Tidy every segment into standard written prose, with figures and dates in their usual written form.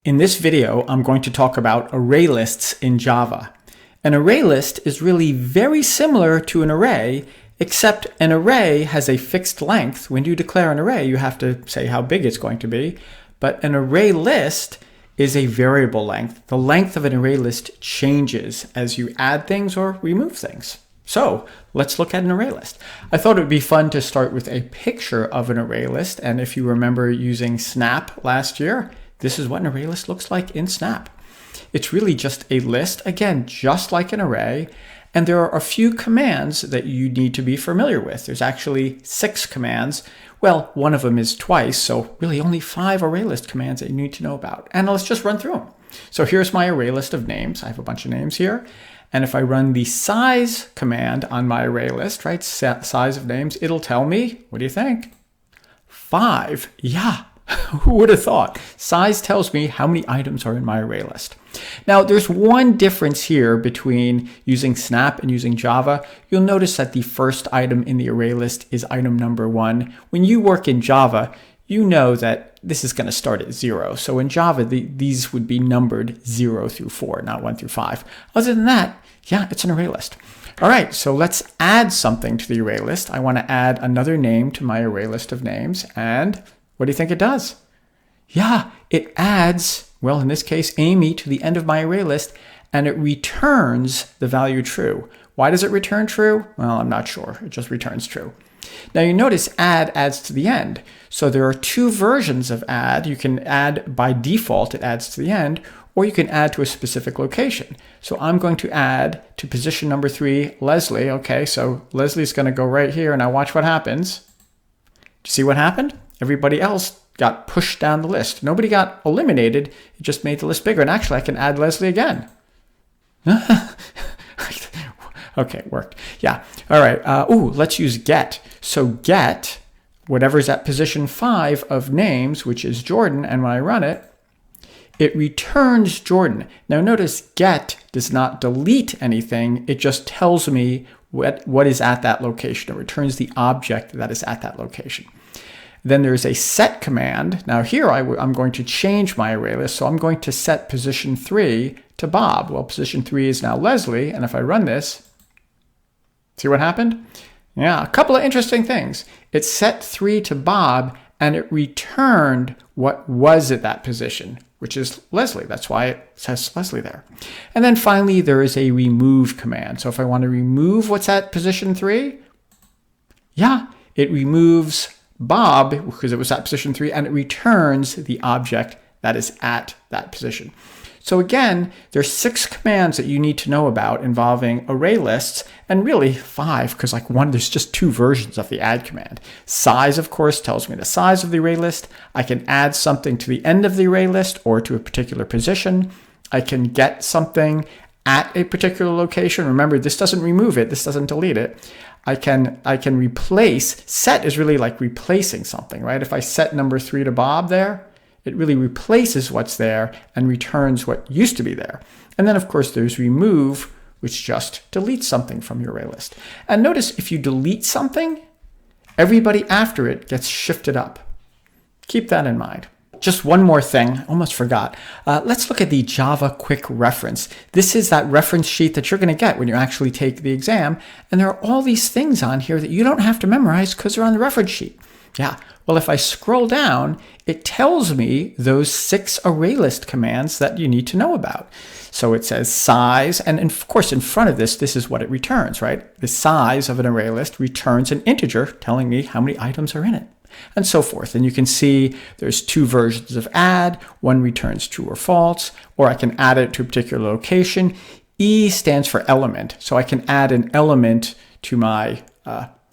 In this video, I'm going to talk about array lists in Java. An array list is really very similar to an array, except an array has a fixed length. When you declare an array, you have to say how big it's going to be. But an array list is a variable length. The length of an array list changes as you add things or remove things. So let's look at an array list. I thought it would be fun to start with a picture of an array list. And if you remember using Snap last year, this is what an array list looks like in Snap. It's really just a list, again, just like an array. And there are a few commands that you need to be familiar with. There's actually 6 commands. Well, one of them is twice, so really only 5 array list commands that you need to know about. And let's just run through them. So here's my array list of names. I have a bunch of names here. And if I run the size command on my array list, right, size of names, it'll tell me, what do you think? 5. Yeah. Who would have thought? Size tells me how many items are in my array list. Now, there's one difference here between using Snap and using Java. You'll notice that the first item in the array list is item number 1. When you work in Java, you know that this is going to start at 0. So in Java, these would be numbered 0 through 4, not 1 through 5. Other than that, yeah, it's an array list. All right, so let's add something to the array list. I want to add another name to my array list of names, and what do you think it does? Yeah, it adds, well, in this case, Amy to the end of my array list, and it returns the value true. Why does it return true? Well, I'm not sure. It just returns true. Now you notice add adds to the end. So there are 2 versions of add. You can add by default, it adds to the end, or you can add to a specific location. So I'm going to add to position number 3, Leslie. Okay, so Leslie's going to go right here, and now watch what happens. Do you see what happened? Everybody else got pushed down the list. Nobody got eliminated. It just made the list bigger. And actually, I can add Leslie again. Okay, it worked. Yeah. All right. Let's use get. So get whatever's at position 5 of names, which is Jordan. And when I run it, it returns Jordan. Now notice get does not delete anything. It just tells me what is at that location. It returns the object that is at that location. Then there's a set command. Now here I'm going to change my array list. So I'm going to set position 3 to Bob. Well, position 3 is now Leslie. And if I run this, see what happened? Yeah, a couple of interesting things. It set 3 to Bob and it returned what was at that position, which is Leslie. That's why it says Leslie there. And then finally, there is a remove command. So if I want to remove what's at position 3, yeah, it removes Bob, because it was at position 3, and it returns the object that is at that position. So again, there's 6 commands that you need to know about involving array lists, and really 5, because there's just 2 versions of the add command. Size, of course, tells me the size of the array list. I can add something to the end of the array list or to a particular position. I can get something at a particular location. Remember, this doesn't remove it. This doesn't delete it. I can replace. Set is really like replacing something, right? If I set number 3 to Bob there, it really replaces what's there and returns what used to be there. And then, of course, there's remove, which just deletes something from your array list. And notice if you delete something, everybody after it gets shifted up. Keep that in mind. Just one more thing, almost forgot. Let's look at the Java quick reference. This is that reference sheet that you're going to get when you actually take the exam. And there are all these things on here that you don't have to memorize because they're on the reference sheet. Yeah, well, if I scroll down, it tells me those 6 array list commands that you need to know about. So it says size, and of course in front of this is what it returns, right? The size of an array list returns an integer telling me how many items are in it, and so forth. And you can see there's 2 versions of add. One returns true or false, or I can add it to a particular location. E stands for element, so I can add an element to my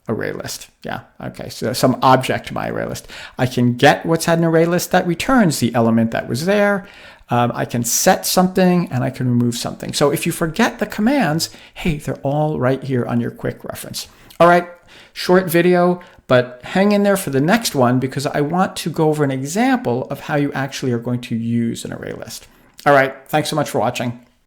array list. Yeah, okay, so some object to my array list. I can get what's at an array list that returns the element that was there. I can set something and I can remove something. So if you forget the commands, hey, they're all right here on your quick reference. All right, short video, but hang in there for the next one because I want to go over an example of how you actually are going to use an array list. All right, thanks so much for watching.